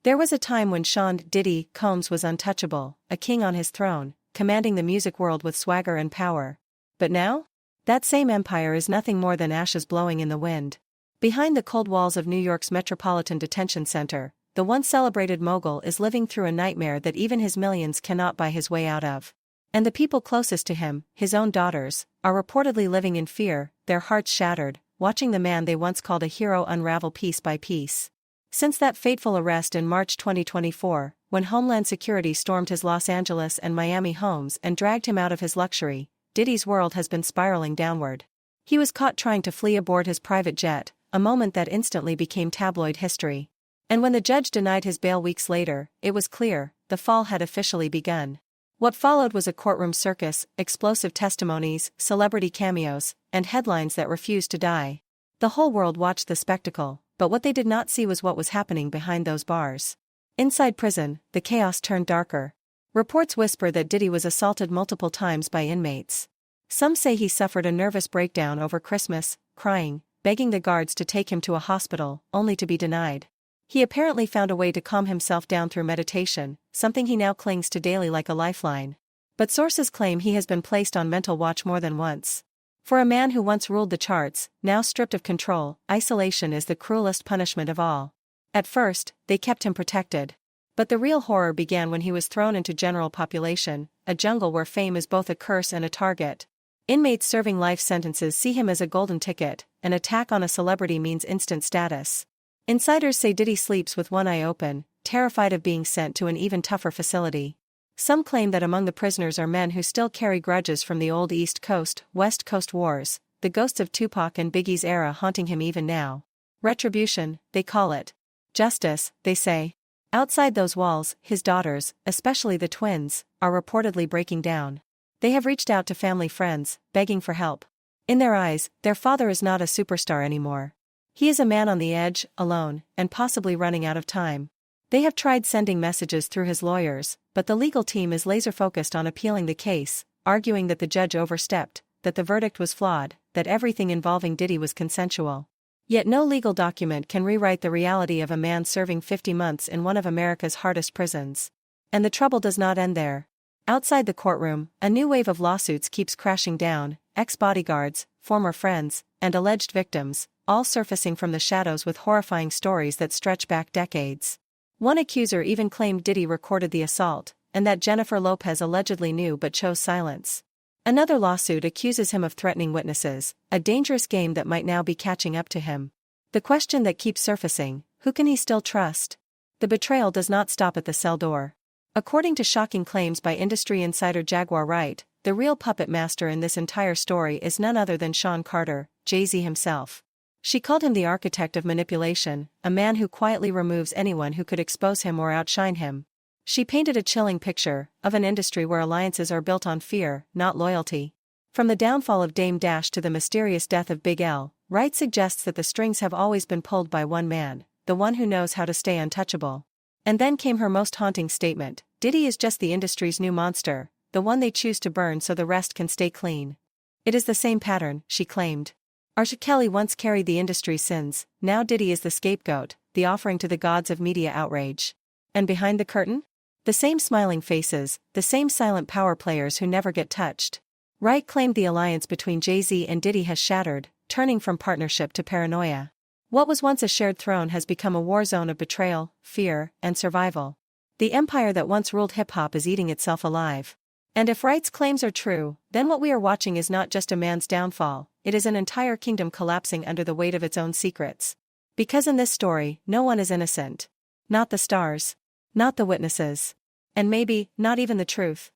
There was a time when Sean Diddy Combs was untouchable, a king on his throne, commanding the music world with swagger and power. But now? That same empire is nothing more than ashes blowing in the wind. Behind the cold walls of New York's Metropolitan Detention Center, the once celebrated mogul is living through a nightmare that even his millions cannot buy his way out of. And the people closest to him, his own daughters, are reportedly living in fear, their hearts shattered, watching the man they once called a hero unravel piece by piece. Since that fateful arrest in March 2024, when Homeland Security stormed his Los Angeles and Miami homes and dragged him out of his luxury, Diddy's world has been spiraling downward. He was caught trying to flee aboard his private jet, a moment that instantly became tabloid history. And when the judge denied his bail weeks later, it was clear, the fall had officially begun. What followed was a courtroom circus, explosive testimonies, celebrity cameos, and headlines that refused to die. The whole world watched the spectacle, but what they did not see was what was happening behind those bars. Inside prison, the chaos turned darker. Reports whisper that Diddy was assaulted multiple times by inmates. Some say he suffered a nervous breakdown over Christmas, crying, begging the guards to take him to a hospital, only to be denied. He apparently found a way to calm himself down through meditation, something he now clings to daily like a lifeline. But sources claim he has been placed on mental watch more than once. For a man who once ruled the charts, now stripped of control, isolation is the cruelest punishment of all. At first, they kept him protected. But the real horror began when he was thrown into general population, a jungle where fame is both a curse and a target. Inmates serving life sentences see him as a golden ticket. An attack on a celebrity means instant status. Insiders say Diddy sleeps with one eye open, terrified of being sent to an even tougher facility. Some claim that among the prisoners are men who still carry grudges from the old East Coast, West Coast wars, the ghosts of Tupac and Biggie's era haunting him even now. Retribution, they call it. Justice, they say. Outside those walls, his daughters, especially the twins, are reportedly breaking down. They have reached out to family friends, begging for help. In their eyes, their father is not a superstar anymore. He is a man on the edge, alone, and possibly running out of time. They have tried sending messages through his lawyers, but the legal team is laser-focused on appealing the case, arguing that the judge overstepped, that the verdict was flawed, that everything involving Diddy was consensual. Yet no legal document can rewrite the reality of a man serving 50 months in one of America's hardest prisons. And the trouble does not end there. Outside the courtroom, a new wave of lawsuits keeps crashing down, ex-bodyguards, former friends, and alleged victims, all surfacing from the shadows with horrifying stories that stretch back decades. One accuser even claimed Diddy recorded the assault, and that Jennifer Lopez allegedly knew but chose silence. Another lawsuit accuses him of threatening witnesses, a dangerous game that might now be catching up to him. The question that keeps surfacing, who can he still trust? The betrayal does not stop at the cell door. According to shocking claims by industry insider Jaguar Wright, the real puppet master in this entire story is none other than Sean Carter, Jay-Z himself. She called him the architect of manipulation, a man who quietly removes anyone who could expose him or outshine him. She painted a chilling picture of an industry where alliances are built on fear, not loyalty. From the downfall of Dame Dash to the mysterious death of Big L, Wright suggests that the strings have always been pulled by one man, the one who knows how to stay untouchable. And then came her most haunting statement: Diddy is just the industry's new monster, the one they choose to burn so the rest can stay clean. It is the same pattern, she claimed. R. Kelly once carried the industry's sins, now Diddy is the scapegoat, the offering to the gods of media outrage. And behind the curtain? The same smiling faces, the same silent power players who never get touched. Wright claimed the alliance between Jay-Z and Diddy has shattered, turning from partnership to paranoia. What was once a shared throne has become a war zone of betrayal, fear, and survival. The empire that once ruled hip-hop is eating itself alive. And if Wright's claims are true, then what we are watching is not just a man's downfall, it is an entire kingdom collapsing under the weight of its own secrets. Because in this story, no one is innocent. Not the stars. Not the witnesses. And maybe, not even the truth.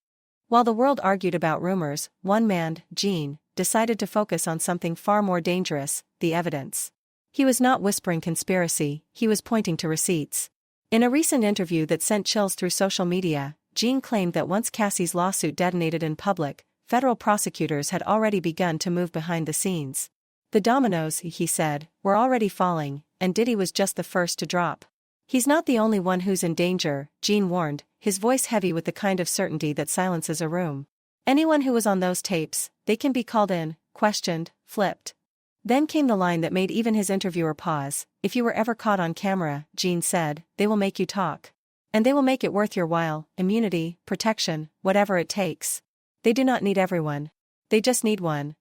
While the world argued about rumors, one man, Gene, decided to focus on something far more dangerous: the evidence. He was not whispering conspiracy, he was pointing to receipts. In a recent interview that sent chills through social media, Gene claimed that once Cassie's lawsuit detonated in public, federal prosecutors had already begun to move behind the scenes. The dominoes, he said, were already falling, and Diddy was just the first to drop. He's not the only one who's in danger, Gene warned, his voice heavy with the kind of certainty that silences a room. Anyone who was on those tapes, they can be called in, questioned, flipped. Then came the line that made even his interviewer pause. "If you were ever caught on camera," Gene said, "they will make you talk. And they will make it worth your while, immunity, protection, whatever it takes. They do not need everyone. They just need one."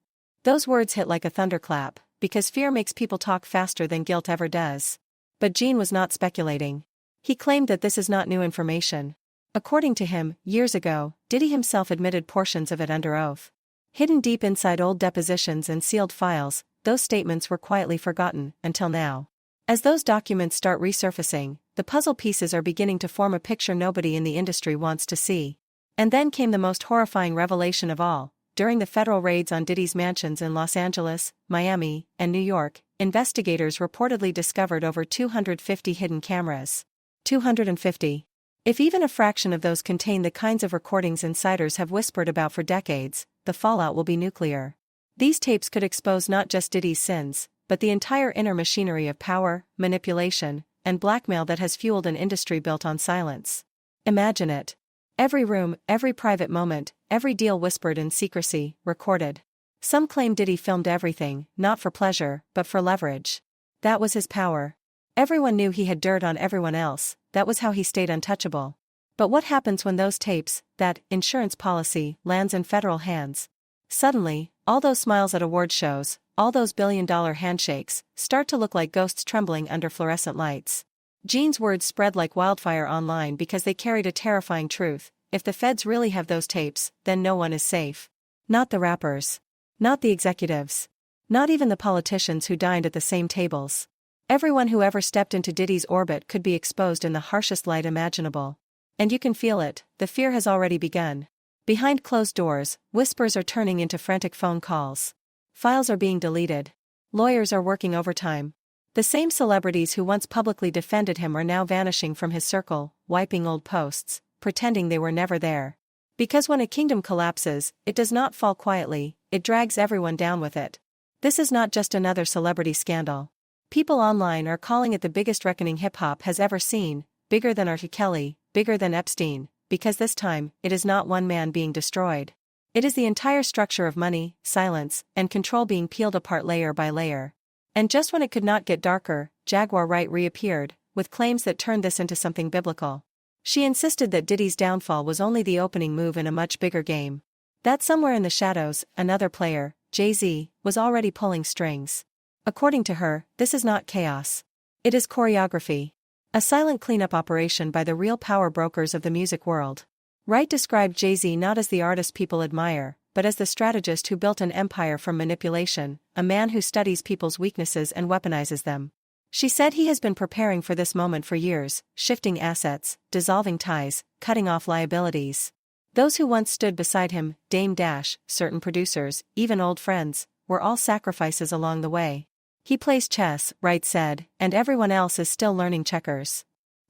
Those words hit like a thunderclap, because fear makes people talk faster than guilt ever does. But Gene was not speculating. He claimed that this is not new information. According to him, years ago, Diddy himself admitted portions of it under oath. Hidden deep inside old depositions and sealed files, those statements were quietly forgotten, until now. As those documents start resurfacing, the puzzle pieces are beginning to form a picture nobody in the industry wants to see. And then came the most horrifying revelation of all. During the federal raids on Diddy's mansions in Los Angeles, Miami, and New York, investigators reportedly discovered over 250 hidden cameras. 250. If even a fraction of those contain the kinds of recordings insiders have whispered about for decades, the fallout will be nuclear. These tapes could expose not just Diddy's sins, but the entire inner machinery of power, manipulation, and blackmail that has fueled an industry built on silence. Imagine it. Every room, every private moment, every deal whispered in secrecy, recorded. Some claim Diddy filmed everything, not for pleasure, but for leverage. That was his power. Everyone knew he had dirt on everyone else, that was how he stayed untouchable. But what happens when those tapes, that insurance policy, lands in federal hands? Suddenly, all those smiles at award shows, all those billion-dollar handshakes, start to look like ghosts trembling under fluorescent lights. Gene's words spread like wildfire online because they carried a terrifying truth. If the feds really have those tapes, then no one is safe. Not the rappers. Not the executives. Not even the politicians who dined at the same tables. Everyone who ever stepped into Diddy's orbit could be exposed in the harshest light imaginable. And you can feel it, the fear has already begun. Behind closed doors, whispers are turning into frantic phone calls. Files are being deleted. Lawyers are working overtime. The same celebrities who once publicly defended him are now vanishing from his circle, wiping old posts, pretending they were never there. Because when a kingdom collapses, it does not fall quietly, it drags everyone down with it. This is not just another celebrity scandal. People online are calling it the biggest reckoning hip-hop has ever seen, bigger than R. Kelly, bigger than Epstein, because this time, it is not one man being destroyed. It is the entire structure of money, silence, and control being peeled apart layer by layer. And just when it could not get darker, Jaguar Wright reappeared, with claims that turned this into something biblical. She insisted that Diddy's downfall was only the opening move in a much bigger game. That somewhere in the shadows, another player, Jay-Z, was already pulling strings. According to her, this is not chaos. It is choreography. A silent cleanup operation by the real power brokers of the music world. Wright described Jay-Z not as the artist people admire, but as the strategist who built an empire from manipulation, a man who studies people's weaknesses and weaponizes them. She said he has been preparing for this moment for years, shifting assets, dissolving ties, cutting off liabilities. Those who once stood beside him, Dame Dash, certain producers, even old friends, were all sacrifices along the way. He plays chess, Wright said, and everyone else is still learning checkers.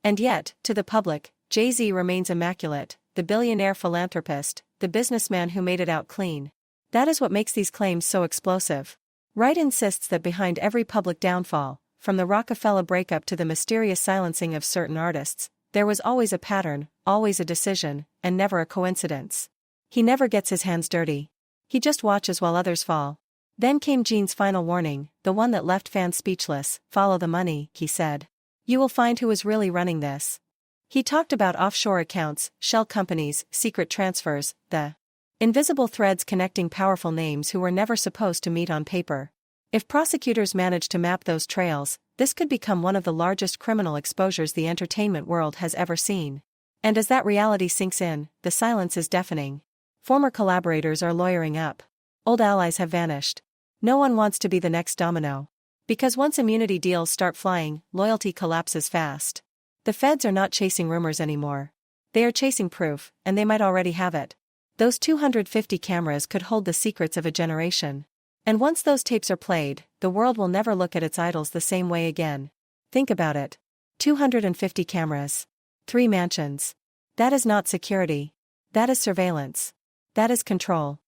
And yet, to the public, Jay-Z remains immaculate, the billionaire philanthropist, the businessman who made it out clean. That is what makes these claims so explosive. Wright insists that behind every public downfall, from the Rockefeller breakup to the mysterious silencing of certain artists, there was always a pattern, always a decision, and never a coincidence. He never gets his hands dirty. He just watches while others fall. Then came Gene's final warning, the one that left fans speechless. "Follow the money," he said. "You will find who is really running this." He talked about offshore accounts, shell companies, secret transfers, the invisible threads connecting powerful names who were never supposed to meet on paper. If prosecutors manage to map those trails, this could become one of the largest criminal exposures the entertainment world has ever seen. And as that reality sinks in, the silence is deafening. Former collaborators are lawyering up. Old allies have vanished. No one wants to be the next domino. Because once immunity deals start flying, loyalty collapses fast. The feds are not chasing rumors anymore. They are chasing proof, and they might already have it. Those 250 cameras could hold the secrets of a generation. And once those tapes are played, the world will never look at its idols the same way again. Think about it. 250 cameras. 3 mansions. That is not security. That is surveillance. That is control.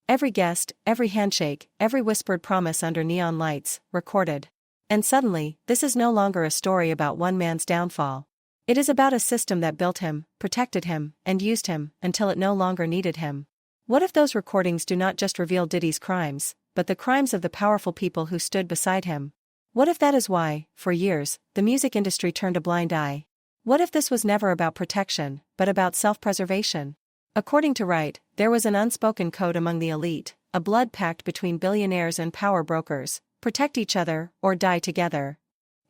Every guest, every handshake, every whispered promise under neon lights, recorded. And suddenly, this is no longer a story about one man's downfall. It is about a system that built him, protected him, and used him, until it no longer needed him. What if those recordings do not just reveal Diddy's crimes, but the crimes of the powerful people who stood beside him. What if that is why, for years, the music industry turned a blind eye? What if this was never about protection, but about self-preservation? According to Wright, there was an unspoken code among the elite, a blood pact between billionaires and power brokers: protect each other or die together.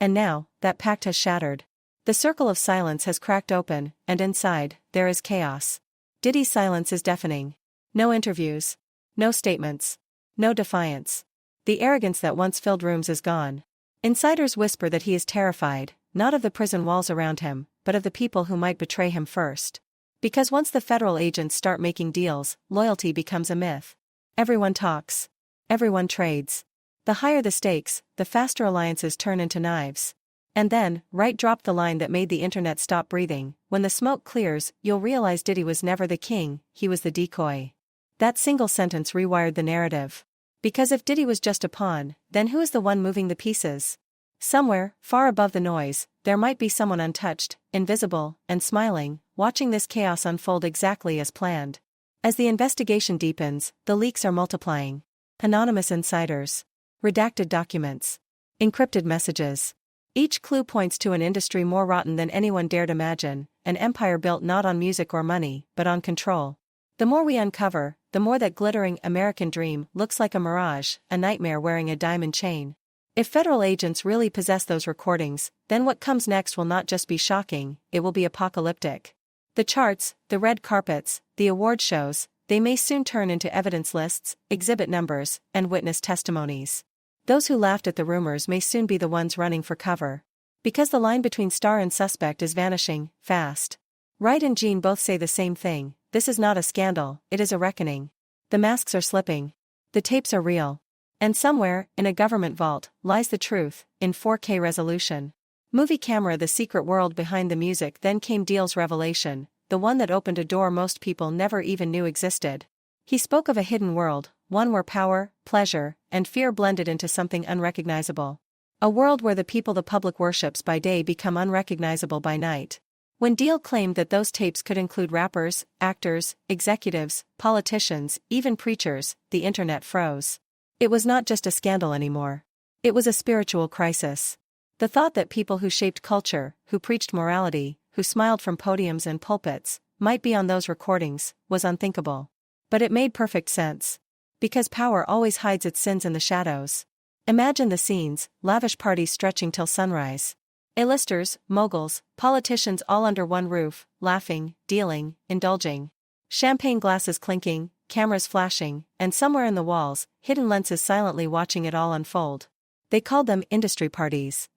And now, that pact has shattered. The circle of silence has cracked open, and inside, there is chaos. Diddy's silence is deafening. No interviews. No statements. No defiance. The arrogance that once filled rooms is gone. Insiders whisper that he is terrified, not of the prison walls around him, but of the people who might betray him first. Because once the federal agents start making deals, loyalty becomes a myth. Everyone talks. Everyone trades. The higher the stakes, the faster alliances turn into knives. And then, Wright dropped the line that made the internet stop breathing: when the smoke clears, you'll realize Diddy was never the king, he was the decoy. That single sentence rewired the narrative. Because if Diddy was just a pawn, then who is the one moving the pieces? Somewhere, far above the noise, there might be someone untouched, invisible, and smiling, watching this chaos unfold exactly as planned. As the investigation deepens, the leaks are multiplying. Anonymous insiders. Redacted documents. Encrypted messages. Each clue points to an industry more rotten than anyone dared imagine, an empire built not on music or money, but on control. The more we uncover, the more that glittering American dream looks like a mirage, a nightmare wearing a diamond chain. If federal agents really possess those recordings, then what comes next will not just be shocking, it will be apocalyptic. The charts, the red carpets, the award shows, they may soon turn into evidence lists, exhibit numbers, and witness testimonies. Those who laughed at the rumors may soon be the ones running for cover. Because the line between star and suspect is vanishing, fast. Wright and Gene both say the same thing: this is not a scandal, it is a reckoning. The masks are slipping. The tapes are real. And somewhere, in a government vault, lies the truth, in 4K resolution. Movie camera: the secret world behind the music. Then came Deal's revelation, the one that opened a door most people never even knew existed. He spoke of a hidden world, one where power, pleasure, and fear blended into something unrecognizable. A world where the people the public worships by day become unrecognizable by night. When Deal claimed that those tapes could include rappers, actors, executives, politicians, even preachers, the internet froze. It was not just a scandal anymore. It was a spiritual crisis. The thought that people who shaped culture, who preached morality, who smiled from podiums and pulpits, might be on those recordings, was unthinkable. But it made perfect sense. Because power always hides its sins in the shadows. Imagine the scenes: lavish parties stretching till sunrise. A-listers, moguls, politicians all under one roof, laughing, dealing, indulging. Champagne glasses clinking, cameras flashing, and somewhere in the walls, hidden lenses silently watching it all unfold. They called them industry parties.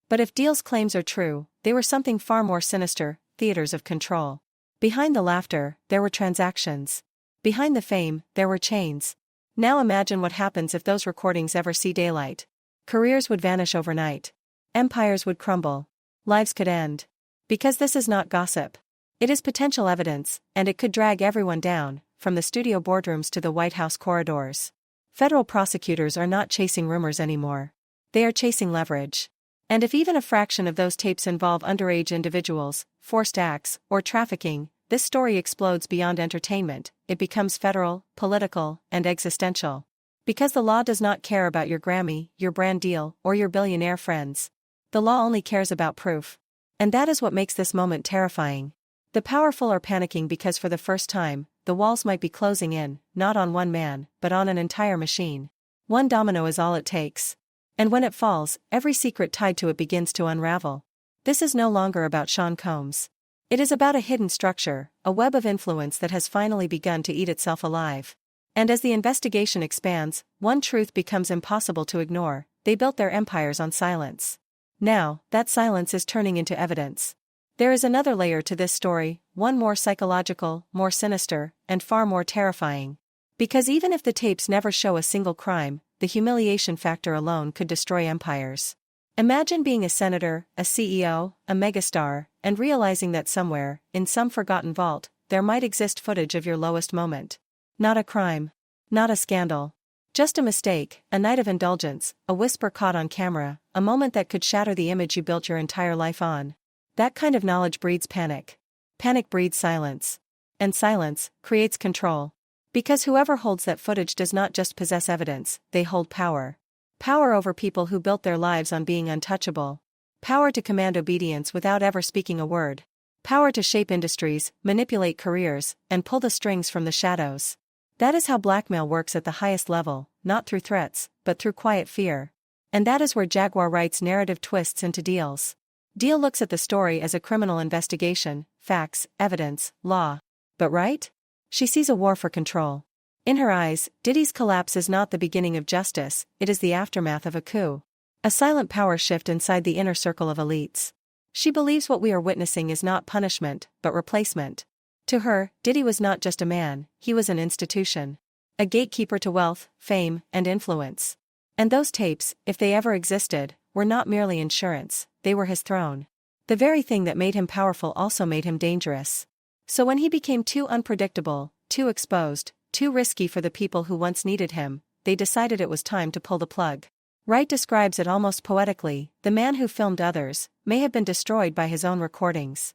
But if Deal's claims are true, they were something far more sinister: theaters of control. Behind the laughter, there were transactions. Behind the fame, there were chains. Now imagine what happens if those recordings ever see daylight. Careers would vanish overnight. Empires would crumble. Lives could end. Because this is not gossip. It is potential evidence, and it could drag everyone down, from the studio boardrooms to the White House corridors. Federal prosecutors are not chasing rumors anymore. They are chasing leverage. And if even a fraction of those tapes involve underage individuals, forced acts, or trafficking, this story explodes beyond entertainment. It becomes federal, political, and existential. Because the law does not care about your Grammy, your brand deal, or your billionaire friends. The law only cares about proof. And that is what makes this moment terrifying. The powerful are panicking because for the first time, the walls might be closing in, not on one man, but on an entire machine. One domino is all it takes. And when it falls, every secret tied to it begins to unravel. This is no longer about Sean Combs. It is about a hidden structure, a web of influence that has finally begun to eat itself alive. And as the investigation expands, one truth becomes impossible to ignore: they built their empires on silence. Now, that silence is turning into evidence. There is another layer to this story, one more psychological, more sinister, and far more terrifying. Because even if the tapes never show a single crime, the humiliation factor alone could destroy empires. Imagine being a senator, a CEO, a megastar, and realizing that somewhere, in some forgotten vault, there might exist footage of your lowest moment. Not a crime. Not a scandal. Just a mistake, a night of indulgence, a whisper caught on camera, a moment that could shatter the image you built your entire life on. That kind of knowledge breeds panic. Panic breeds silence. And silence creates control. Because whoever holds that footage does not just possess evidence, they hold power. Power over people who built their lives on being untouchable. Power to command obedience without ever speaking a word. Power to shape industries, manipulate careers, and pull the strings from the shadows. That is how blackmail works at the highest level, not through threats, but through quiet fear. And that is where Jaguar writes narrative twists into Deals. Deal looks at the story as a criminal investigation, facts, evidence, law. But right? She sees a war for control. In her eyes, Diddy's collapse is not the beginning of justice, it is the aftermath of a coup. A silent power shift inside the inner circle of elites. She believes what we are witnessing is not punishment, but replacement. To her, Diddy was not just a man, he was an institution. A gatekeeper to wealth, fame, and influence. And those tapes, if they ever existed, were not merely insurance, they were his throne. The very thing that made him powerful also made him dangerous. So when he became too unpredictable, too exposed, too risky for the people who once needed him, they decided it was time to pull the plug. Wright describes it almost poetically, the man who filmed others, may have been destroyed by his own recordings.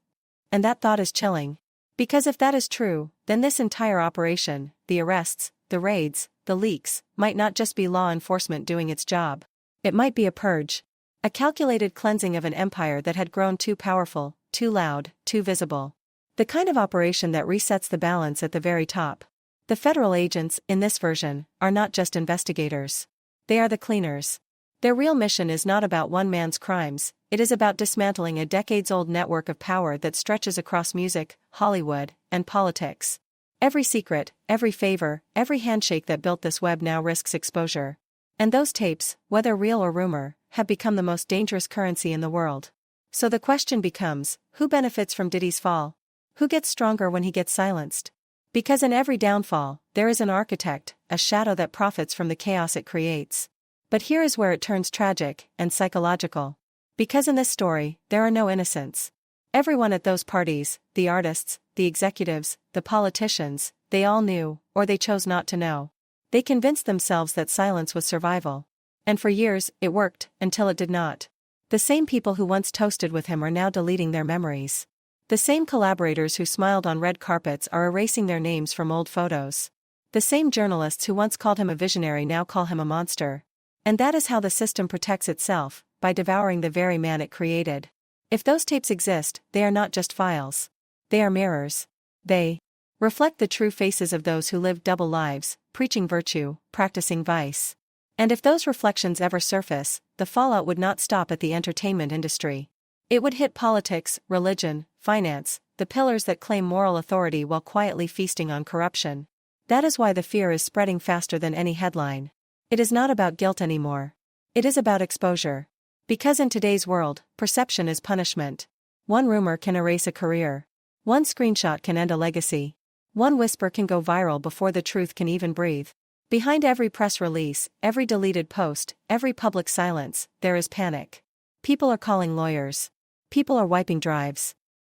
And that thought is chilling. Because if that is true, then this entire operation, the arrests, the raids, the leaks, might not just be law enforcement doing its job. It might be a purge. A calculated cleansing of an empire that had grown too powerful, too loud, too visible. The kind of operation that resets the balance at the very top. The federal agents, in this version, are not just investigators. They are the cleaners. Their real mission is not about one man's crimes, it is about dismantling a decades-old network of power that stretches across music, Hollywood, and politics. Every secret, every favor, every handshake that built this web now risks exposure. And those tapes, whether real or rumor, have become the most dangerous currency in the world. So the question becomes, who benefits from Diddy's fall? Who gets stronger when he gets silenced? Because in every downfall, there is an architect, a shadow that profits from the chaos it creates. But here is where it turns tragic and psychological. Because in this story, there are no innocents. Everyone at those parties, the artists, the executives, the politicians, they all knew, or they chose not to know. They convinced themselves that silence was survival. And for years, it worked, until it did not. The same people who once toasted with him are now deleting their memories. The same collaborators who smiled on red carpets are erasing their names from old photos. The same journalists who once called him a visionary now call him a monster. And that is how the system protects itself, by devouring the very man it created. If those tapes exist, they are not just files. They are mirrors. They reflect the true faces of those who lived double lives, preaching virtue, practicing vice. And if those reflections ever surface, the fallout would not stop at the entertainment industry. It would hit politics, religion, finance, the pillars that claim moral authority while quietly feasting on corruption. That is why the fear is spreading faster than any headline. It is not about guilt anymore. It is about exposure. Because in today's world, perception is punishment. One rumor can erase a career. One screenshot can end a legacy. One whisper can go viral before the truth can even breathe. Behind every press release, every deleted post, every public silence, there is panic. People are calling lawyers. People are wiping drives.